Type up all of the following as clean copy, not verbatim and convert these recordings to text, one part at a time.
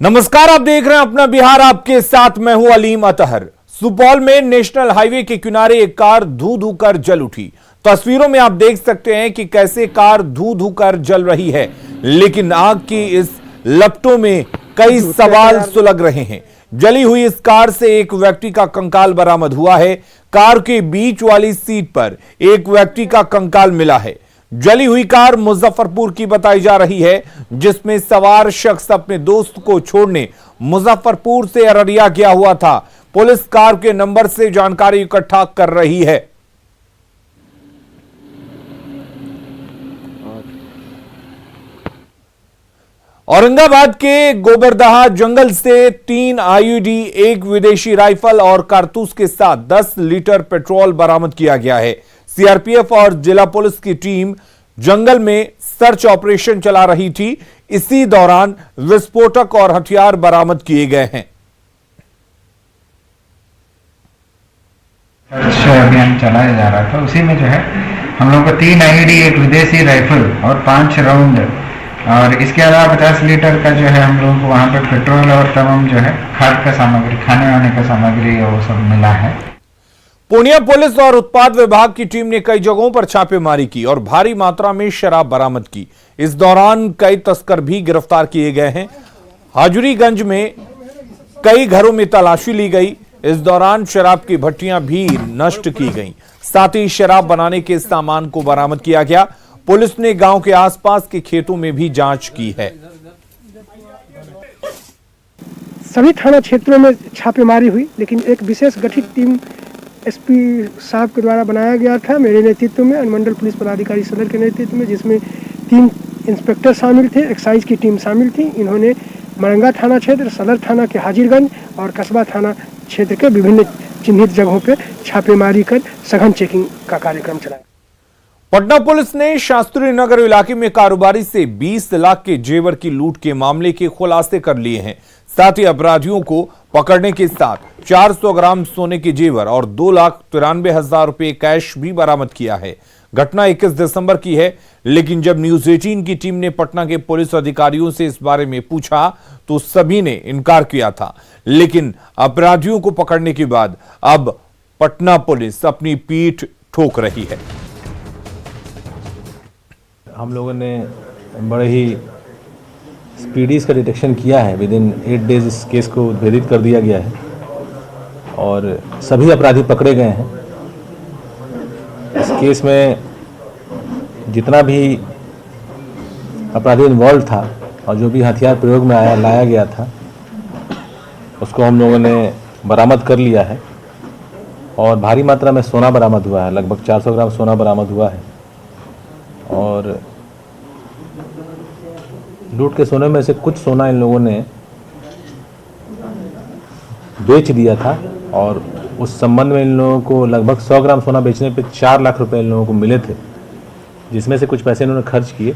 नमस्कार, आप देख रहे हैं अपना बिहार, आपके साथ मैं हूं अलीम अतहर। सुपौल में नेशनल हाईवे के किनारे एक कार धू धू कर जल उठी। तस्वीरों में आप देख सकते हैं कि कैसे कार धू धू कर जल रही है, लेकिन आग की इस लपटों में कई सवाल सुलग रहे हैं। जली हुई इस कार से एक व्यक्ति का कंकाल बरामद हुआ है। कार के बीच वाली सीट पर एक व्यक्ति का कंकाल मिला है। जली हुई कार मुजफ्फरपुर की बताई जा रही है, जिसमें सवार शख्स अपने दोस्त को छोड़ने मुजफ्फरपुर से अररिया गया हुआ था। पुलिस कार के नंबर से जानकारी इकट्ठा कर रही है। औरंगाबाद के गोबरदहा जंगल से 3 आईईडी, एक विदेशी राइफल और कारतूस के साथ 10 लीटर पेट्रोल बरामद किया गया है। सीआरपीएफ और जिला पुलिस की टीम जंगल में सर्च ऑपरेशन चला रही थी। इसी दौरान विस्फोटक और हथियार बरामद किए गए हैं। सर्च अभियान चलाया जा रहा था, उसी में जो है हम लोग को 3 आईईडी, एक विदेशी राइफल और 5 राउंड और इसके अलावा 50 लीटर का जो है हम लोगों को वहां पर पेट्रोल और तमाम जो है खाद का सामग्री, खाने वाने का सामग्री वो सब मिला है। पूर्णिया पुलिस और उत्पाद विभाग की टीम ने कई जगहों पर छापेमारी की और भारी मात्रा में शराब बरामद की। इस दौरान कई तस्कर भी गिरफ्तार किए गए हैं। हाजुरीगंज में कई घरों में तलाशी ली गई। इस दौरान शराब की भट्टियां भी नष्ट की गईं। साथ ही शराब बनाने के सामान को बरामद किया गया। पुलिस ने गांव के आसपास के खेतों में भी जांच की है। सभी थाना क्षेत्रों में छापेमारी हुई, लेकिन एक विशेष गठित टीम एसपी साहब के द्वारा बनाया गया था, मेरे नेतृत्व में, अनुमंडल पुलिस पदाधिकारी सदर के नेतृत्व में, जिसमें 3 इंस्पेक्टर शामिल थे, एक्साइज की टीम शामिल थी। इन्होंने मरंगा थाना क्षेत्र, सदर थाना के हाजिरगंज और कस्बा थाना क्षेत्र के विभिन्न चिन्हित जगहों पर छापेमारी कर सघन चेकिंग का कार्यक्रम चलाया। पटना पुलिस ने शास्त्री नगर इलाके में कारोबारी से 20 लाख के जेवर की लूट के मामले के खुलासे कर लिए हैं। साथ ही अपराधियों को पकड़ने के साथ 400 ग्राम सोने के जेवर और 2,93,000 रुपए कैश भी बरामद किया है। घटना 21 दिसंबर की है, लेकिन जब न्यूज 18 की टीम ने पटना के पुलिस अधिकारियों से इस बारे में पूछा तो सभी ने इनकार किया था। लेकिन अपराधियों को पकड़ने के बाद अब पटना पुलिस अपनी पीठ ठोक रही है। हम लोगों ने बड़े ही स्पीडी इसका डिटेक्शन किया है। विदिन 8 डेज इस केस को भेदित कर दिया गया है और सभी अपराधी पकड़े गए हैं। इस केस में जितना भी अपराधी इन्वॉल्व था और जो भी हथियार प्रयोग में लाया गया था, उसको हम लोगों ने बरामद कर लिया है और भारी मात्रा में सोना बरामद हुआ है। लगभग 400 ग्राम सोना बरामद हुआ है और लूट के सोने में से कुछ सोना इन लोगों ने बेच दिया था और उस संबंध में इन लोगों को लगभग 100 ग्राम सोना बेचने पे 4 लाख रुपए इन लोगों को मिले थे, जिसमें से कुछ पैसे इन्होंने खर्च किए।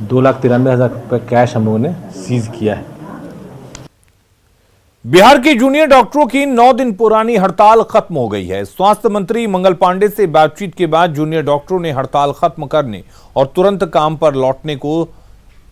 2,93,000 रुपये कैश हम लोगों ने सीज किया है। बिहार के जूनियर डॉक्टरों की 9 दिन पुरानी हड़ताल खत्म हो गई है। स्वास्थ्य मंत्री मंगल पांडे से बातचीत के बाद जूनियर डॉक्टरों ने हड़ताल खत्म करने और तुरंत काम पर लौटने को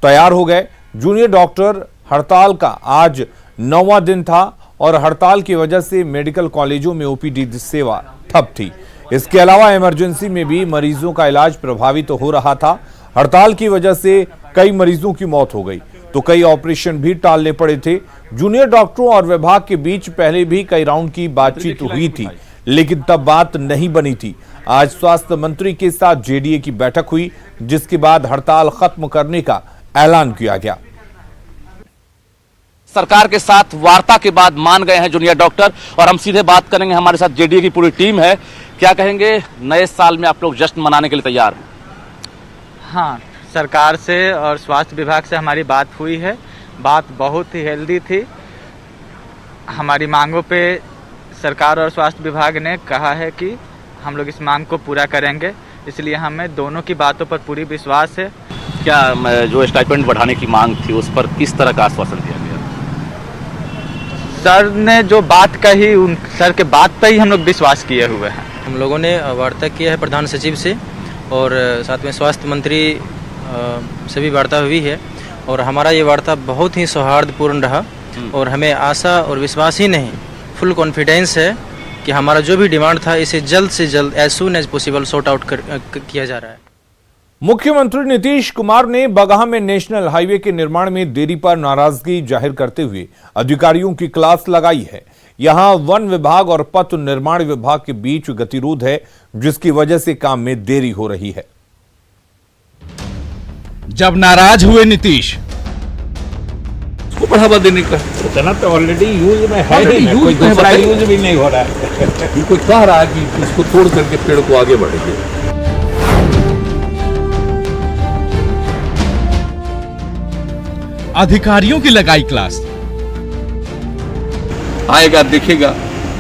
तैयार हो गए। जूनियर डॉक्टर हड़ताल का आज 9वां दिन था और हड़ताल की वजह से मेडिकल कॉलेजों में ओपीडी सेवा ठप थी। इसके अलावा इमरजेंसी में भी मरीजों का इलाज प्रभावित हो रहा था। हड़ताल की वजह से कई मरीजों की मौत हो गई तो कई ऑपरेशन भी टालने पड़े थे। जूनियर डॉक्टरों और विभाग के बीच पहले भी कई राउंड की बातचीत हुई थी, लेकिन तब बात नहीं बनी थी। आज स्वास्थ्य मंत्री के साथ जेडीए की बैठक हुई, जिसके बाद हड़ताल खत्म करने का ऐलान किया गया। सरकार के साथ वार्ता के बाद मान गए हैं जूनियर डॉक्टर और हम सीधे बात करेंगे। हमारे साथ जेडीए की पूरी टीम है। क्या कहेंगे, नए साल में आप लोग जश्न मनाने के लिए तैयार हैं? हाँ, सरकार से और स्वास्थ्य विभाग से हमारी बात हुई है। बात बहुत ही हेल्दी थी। हमारी मांगों पे सरकार और स्वास्थ्य विभाग ने कहा है कि हम लोग इस मांग को पूरा करेंगे, इसलिए हमें दोनों की बातों पर पूरी विश्वास है। क्या जो स्टाइपेंड बढ़ाने की मांग थी उस पर किस तरह का आश्वासन दिया गया? सर ने जो बात कही, उन सर के बात पर ही हम लोग विश्वास किए हुए हैं। हम लोगों ने वार्ता किया है प्रधान सचिव से और साथ में स्वास्थ्य मंत्री से भी वार्ता हुई है और हमारा ये वार्ता बहुत ही सौहार्दपूर्ण रहा और हमें आशा और विश्वास ही नहीं, फुल कॉन्फिडेंस है कि हमारा जो भी डिमांड था इसे जल्द से जल्द as soon as possible sort out किया जा रहा है। मुख्यमंत्री नीतीश कुमार ने बगहा में नेशनल हाईवे के निर्माण में देरी पर नाराजगी जाहिर करते हुए अधिकारियों की क्लास लगाई है। यहां वन विभाग और पथ निर्माण विभाग के बीच गतिरोध है, जिसकी वजह से काम में देरी हो रही है। जब नाराज हुए नीतीश, उसको बढ़ावा देने का उतना तो ऑलरेडी यूज में है ही, यूज कोई में दूसरा है। यूज भी नहीं हो रहा है। ये कोई कह रहा है कि इसको तोड़ करके पेड़ को आगे बढ़ेंगे। अधिकारियों की लगाई क्लास। आएगा देखेगा,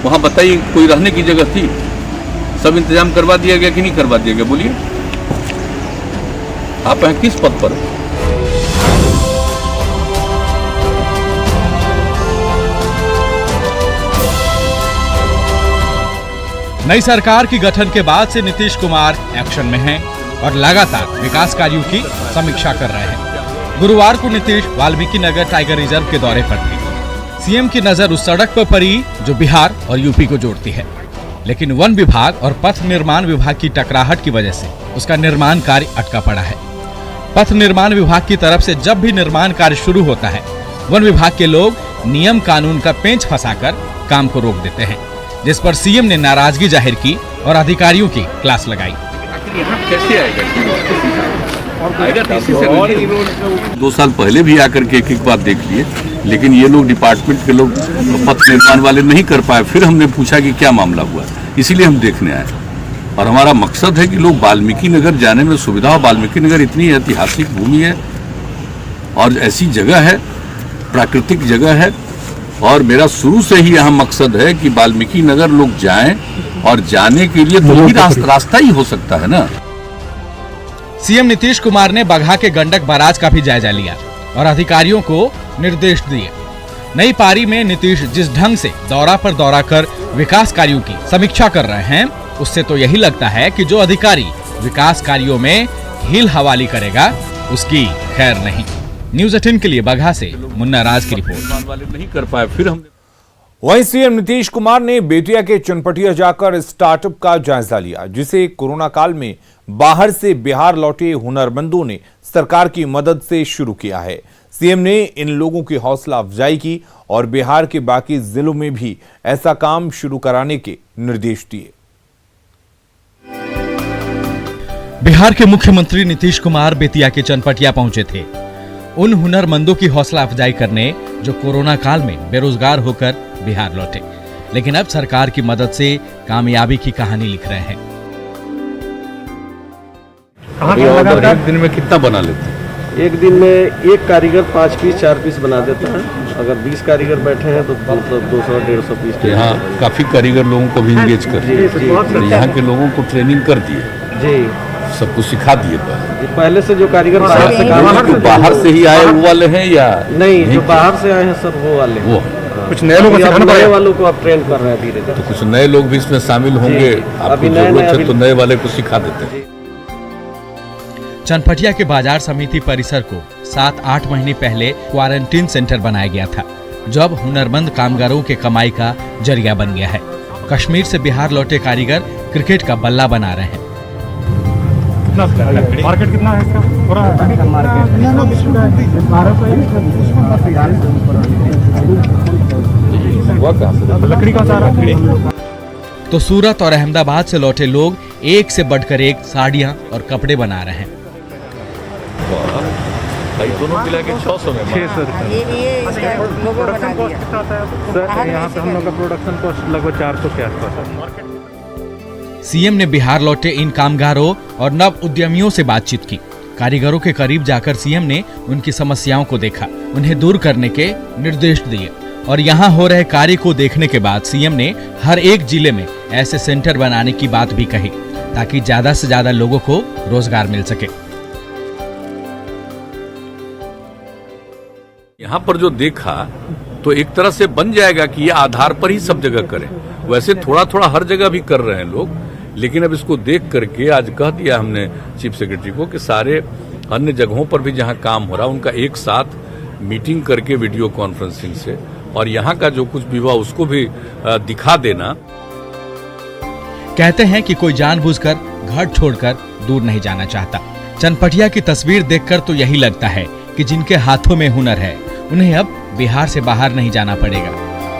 वहां बताइए कोई रहने की जगह थी? सब इंतजाम करवा दिया गया कि नहीं करवा दिया गया? बोलिए, आप हैं किस पद पर? नई सरकार की गठन के बाद से नीतीश कुमार एक्शन में हैं और लगातार विकास कार्यों की समीक्षा कर रहे हैं। गुरुवार को नीतीश वाल्मीकि नगर टाइगर रिजर्व के दौरे पर थे। सीएम की नजर उस सड़क पर पड़ी जो बिहार और यूपी को जोड़ती है, लेकिन वन विभाग और पथ निर्माण विभाग की टकराहट की वजह से उसका निर्माण कार्य अटका पड़ा है। पथ निर्माण विभाग की तरफ से जब भी निर्माण कार्य शुरू होता है, वन विभाग के लोग नियम कानून का पेंच फंसाकर काम को रोक देते हैं, जिस पर सीएम ने नाराजगी जाहिर की और अधिकारियों की क्लास लगाई। यहाँ कैसे आएगा टीसी से? 2 साल पहले भी आकर के एक बात देख लिए, लेकिन ये लोग डिपार्टमेंट के लोग पथ निर्माण वाले नहीं कर पाए। फिर हमने पूछा कि क्या मामला हुआ, इसीलिए हम देखने आए। और हमारा मकसद है कि लोग वाल्मीकि नगर जाने में सुविधा हो। वाल्मीकि नगर इतनी ऐतिहासिक भूमि है और ऐसी जगह है, प्राकृतिक जगह है, और मेरा शुरू से ही यहाँ मकसद है कि वाल्मीकि नगर लोग जाएं, और जाने के लिए तो ही रास्ता ही हो सकता है ना। सीएम नीतीश कुमार ने बगहा के गंडक बैराज का भी जायजा लिया और अधिकारियों को निर्देश दिए। नई पारी में नीतीश जिस ढंग से दौरा पर दौरा कर विकास कार्यों की समीक्षा कर रहे हैं, उससे तो यही लगता है कि जो अधिकारी विकास कार्यों में हील हवाली करेगा उसकी खैर नहीं। न्यूज़ 18 के लिए बगहा से मुन्ना राज की रिपोर्ट। वाले नहीं कर पाए, फिर हमने वहीं सीएम नीतीश कुमार ने बेतिया के चनपटिया जाकर स्टार्टअप का जायजा लिया, जिसे कोरोना काल में बाहर से बिहार लौटे हुनरमंदों ने सरकार की मदद से शुरू किया है। सीएम ने इन लोगों की हौसला अफजाई की और बिहार के बाकी जिलों में भी ऐसा काम शुरू कराने के निर्देश दिए। बिहार के मुख्यमंत्री नीतीश कुमार बेतिया के चनपटिया पहुंचे थे उन हुनरमंदों की हौसला अफजाई करने जो कोरोना काल में बेरोजगार होकर बिहार लौटे, लेकिन अब सरकार की मदद से कामयाबी की कहानी लिख रहे हैं। एक दिन में कितना बना लेते हैं? एक दिन में एक कारीगर 5 पीस 4 पीस बना देता है। अगर 20 कारीगर बैठे हैं तो 200-150 पीस। यहाँ काफी कारीगर लोगों को भी इंगेज कर दिए, यहाँ के लोगों को ट्रेनिंग कर दिए जी, सब कुछ सिखा दिए। पहले से जो कारीगर बाहर से ही आए वो वाले हैं या नहीं? जो बाहर से आए हैं सर वो वाले, वो कुछ नए लोग नए वालों को आप ट्रेन कर रहे हैं धीरे धीरे। तो कुछ नए लोग भी इसमें शामिल होंगे। आपको जरूरत है तो नए वाले को सिखा देते हैं। चनपटिया के बाजार समिति परिसर को 7-8 महीने पहले क्वारंटीन सेंटर बनाया गया था, जो अब हुनरमंद कामगारों के कमाई का जरिया बन गया है। कश्मीर से बिहार लौटे कारीगर क्रिकेट का बल्ला बना रहे हैं। मार्केट कितना है इसका? लकड़ी का सारा तो सूरत और अहमदाबाद से लौटे लोग एक से बढ़कर एक साड़ियां और कपड़े बना रहे हैं। दोनों मिला के 600 में। सर यहाँ पे हम लोग का प्रोडक्शन कॉस्ट लगभग 400 के आसपास है। सीएम ने बिहार लौटे इन कामगारों और नव उद्यमियों से बातचीत की। कारीगरों के करीब जाकर सीएम ने उनकी समस्याओं को देखा, उन्हें दूर करने के निर्देश दिए और यहाँ हो रहे कार्य को देखने के बाद सीएम ने हर एक जिले में ऐसे सेंटर बनाने की बात भी कही, ताकि ज्यादा से ज्यादा लोगों को रोजगार मिल सके। यहाँ पर जो देखा तो एक तरह से बन जाएगा कि ये आधार पर ही सब जगह करें। वैसे थोड़ा थोड़ा हर जगह भी कर रहे हैं लोग, लेकिन अब इसको देख करके आज कह दिया हमने चीफ सेक्रेटरी को कि सारे अन्य जगहों पर भी जहां काम हो रहा है उनका एक साथ मीटिंग करके वीडियो कॉन्फ्रेंसिंग से और यहां का जो कुछ भी हुआ उसको भी दिखा देना। कहते हैं कि कोई जानबूझकर घर छोड़कर दूर नहीं जाना चाहता। चनपटिया की तस्वीर देखकर तो यही लगता है कि जिनके हाथों में हुनर है उन्हें अब बिहार से बाहर नहीं जाना पड़ेगा।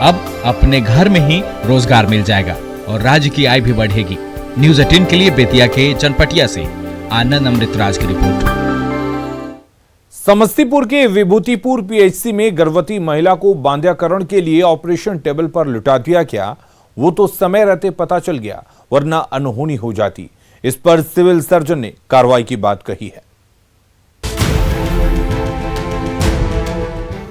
अब अपने घर में ही रोजगार मिल जाएगा और राज्य की आय भी बढ़ेगी। न्यूज़ 18 के लिए बेतिया के चनपटिया से आनंद अमृतराज की रिपोर्ट। समस्तीपुर के विभूतिपुर पीएचसी में गर्भवती महिला को बांध्याकरण के लिए ऑपरेशन टेबल पर लिटा दिया गया। वो तो समय रहते पता चल गया, वरना अनहोनी हो जाती। इस पर सिविल सर्जन ने कार्रवाई की बात कही है।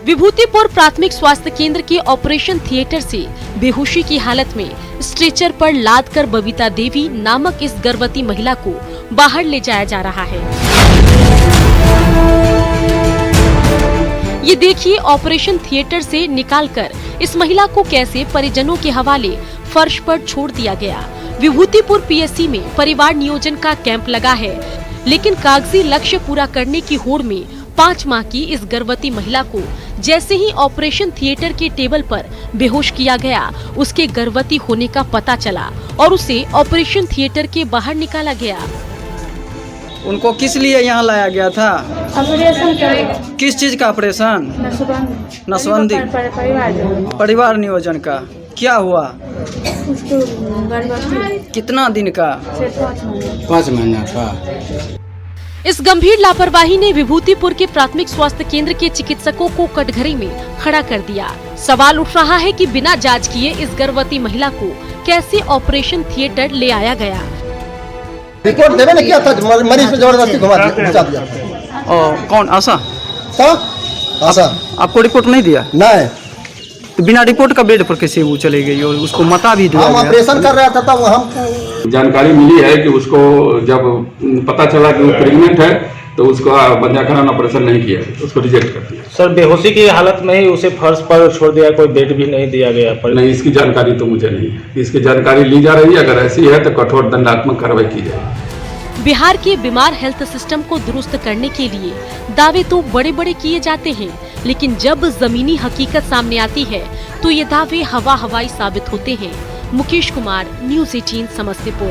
विभूतिपुर प्राथमिक स्वास्थ्य केंद्र के ऑपरेशन थिएटर से बेहोशी की हालत में स्ट्रेचर पर लादकर बबीता देवी नामक इस गर्भवती महिला को बाहर ले जाया जा रहा है। ये देखिए ऑपरेशन थिएटर से निकालकर इस महिला को कैसे परिजनों के हवाले फर्श पर छोड़ दिया गया। विभूतिपुर पीएससी में परिवार नियोजन का कैंप लगा है, लेकिन कागजी लक्ष्य पूरा करने की होड़ में 5 माह की इस गर्भवती महिला को जैसे ही ऑपरेशन थिएटर के टेबल पर बेहोश किया गया, उसके गर्भवती होने का पता चला और उसे ऑपरेशन थिएटर के बाहर निकाला गया। उनको किस लिए यहाँ लाया गया था? ऑपरेशन किस चीज का ऑपरेशन? नसबंदी परिवार नियोजन का। क्या हुआ? कितना दिन का? 5 महीना का। इस गंभीर लापरवाही ने विभूतिपुर के प्राथमिक स्वास्थ्य केंद्र के चिकित्सकों को कटघरे में खड़ा कर दिया। सवाल उठ रहा है कि बिना जांच किए इस गर्भवती महिला को कैसे ऑपरेशन थिएटर ले आया गया। रिपोर्ट देवे ने किया था, मरीज पे जबरदस्ती घुसा दिया। और कौन? आशा? आशा आपको रिपोर्ट नहीं दिया? नहीं। तो बिना रिपोर्ट का बेड पर कैसे वो चले गई और उसको मता भी दिया? हम ऑपरेशन कर रहा था तब हम जानकारी मिली है कि उसको जब पता चला कि वो प्रेग्नेंट है तो उसका बंध्याकरण ऑपरेशन नहीं किया, उसको रिजेक्ट कर दिया। सर बेहोशी की हालत में ही उसे फर्श पर छोड़ दिया, कोई बेड भी नहीं दिया गया पर? नहीं, इसकी जानकारी तो मुझे नहीं है। इसकी जानकारी ली जा रही है, अगर ऐसी है तो कठोर दंडात्मक कार्रवाई की जाएगी। बिहार के बीमार हेल्थ सिस्टम को दुरुस्त करने के लिए दावे तो बड़े बड़े किए जाते हैं, लेकिन जब जमीनी हकीकत सामने आती है तो ये दावे हवाई साबित होते हैं। मुकेश कुमार, न्यूज़ 18 समस्तीपुर।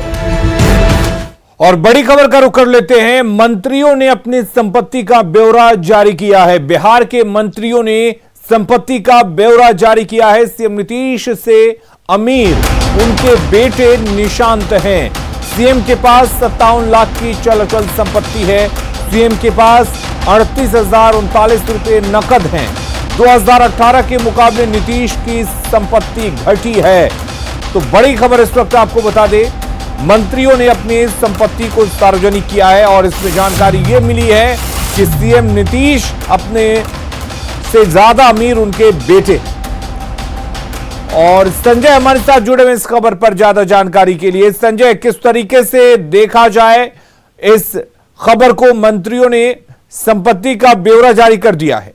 और बड़ी खबर का रुख कर लेते हैं। मंत्रियों ने अपनी संपत्ति का ब्यौरा जारी किया है। बिहार के मंत्रियों ने संपत्ति का ब्यौरा जारी किया है। सीएम नीतीश से अमीर उनके बेटे निशांत हैं। सीएम के पास 57 लाख की चल अचल संपत्ति है। सीएम के पास 38,039 रुपए नकद हैं। 2018 के मुकाबले नीतीश की संपत्ति घटी है। तो बड़ी खबर इस वक्त आपको बता दें, मंत्रियों ने अपनी संपत्ति को सार्वजनिक किया है और इसमें जानकारी ये मिली है कि सीएम नीतीश अपने से ज्यादा अमीर उनके बेटे। और संजय हमारे साथ जुड़े हुए इस खबर पर ज्यादा जानकारी के लिए। संजय, किस तरीके से देखा जाए इस खबर को, मंत्रियों ने संपत्ति का ब्यौरा जारी कर दिया है?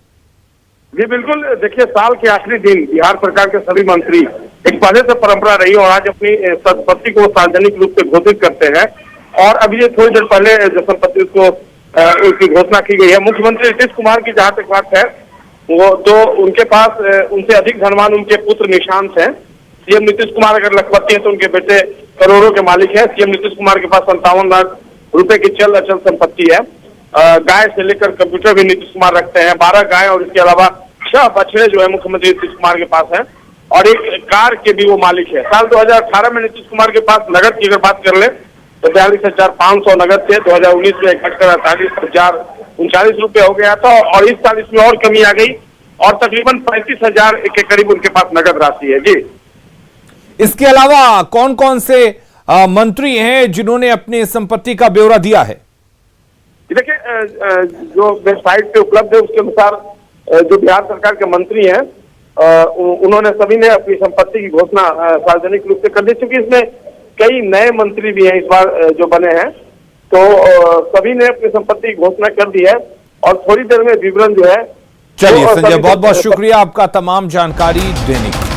जी बिल्कुल, देखिए साल के आखिरी दिन बिहार सरकार के सभी मंत्री, एक पहले से परंपरा रही और आज अपनी संपत्ति को सार्वजनिक रूप से घोषित करते हैं। और अभी ये थोड़ी देर पहले जो संपत्ति को उसकी घोषणा की गई है, मुख्यमंत्री नीतीश कुमार की जहां तक बात है वो तो उनके पास उनसे अधिक धनवान उनके पुत्र निशांत हैं। सीएम नीतीश कुमार अगर लखपति है तो उनके बेटे करोड़ों के मालिक है। सीएम नीतीश कुमार के पास 57 लाख रुपए की चल अचल संपत्ति है। गाय से लेकर कंप्यूटर भी नीतीश कुमार रखते हैं। 12 गाय और इसके अलावा 6 बछड़े जो है मुख्यमंत्री नीतीश कुमार के पास है और एक कार के भी वो मालिक है। साल 2018 में नीतीश कुमार के पास नगद की अगर बात कर ले तो 42,500 नगद थे। 2019 में घटकर 48,039 रुपए हो गया था और इस साल इसमें और कमी आ गई और तकरीबन 35,000 के करीब उनके पास नगद राशि है। जी, इसके अलावा कौन कौन से मंत्री हैं जिन्होंने अपनी संपत्ति का ब्यौरा दिया है? देखिए, जो वेबसाइट पे उपलब्ध है उसके अनुसार जो बिहार सरकार के मंत्री हैं उन्होंने सभी ने अपनी संपत्ति की घोषणा सार्वजनिक रूप से कर दी। क्योंकि इसमें कई नए मंत्री भी हैं इस बार जो बने हैं, तो सभी ने अपनी संपत्ति की घोषणा कर दी है और थोड़ी देर में विवरण जो है। चलिए संजय, बहुत बहुत शुक्रिया आपका तमाम जानकारी देने की।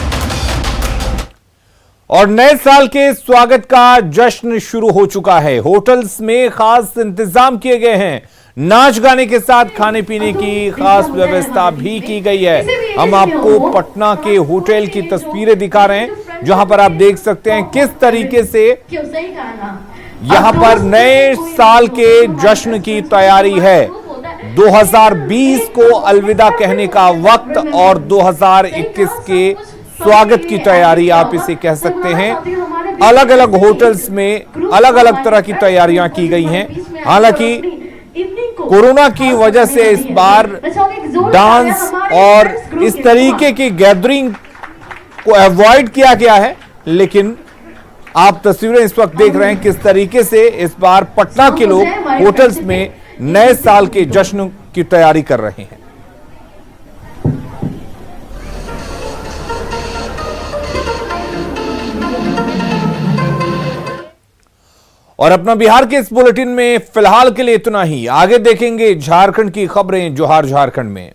और नए साल के स्वागत का जश्न शुरू हो चुका है। होटल्स में खास इंतजाम किए गए हैं। नाच गाने के साथ खाने पीने की खास व्यवस्था भी की गई है। हम आपको पटना के होटल की तस्वीरें दिखा रहे हैं, जहां पर आप देख सकते हैं किस तरीके से यहां पर नए साल के जश्न की तैयारी है। 2020 को अलविदा कहने का वक्त और 2021 के स्वागत की तैयारी आप इसे कह सकते हैं। अलग अलग होटल्स में अलग अलग तरह की तैयारियां की गई हैं। हालांकि कोरोना की वजह से इस बार डांस और इस तरीके की गैदरिंग को अवॉइड किया गया है, लेकिन आप तस्वीरें इस वक्त देख रहे हैं किस तरीके से इस बार पटना के लोग होटल्स में नए साल के जश्न की तैयारी कर रहे हैं। और अपना बिहार के इस बुलेटिन में फिलहाल के लिए इतना ही। आगे देखेंगे झारखंड की खबरें जोहार झारखंड में।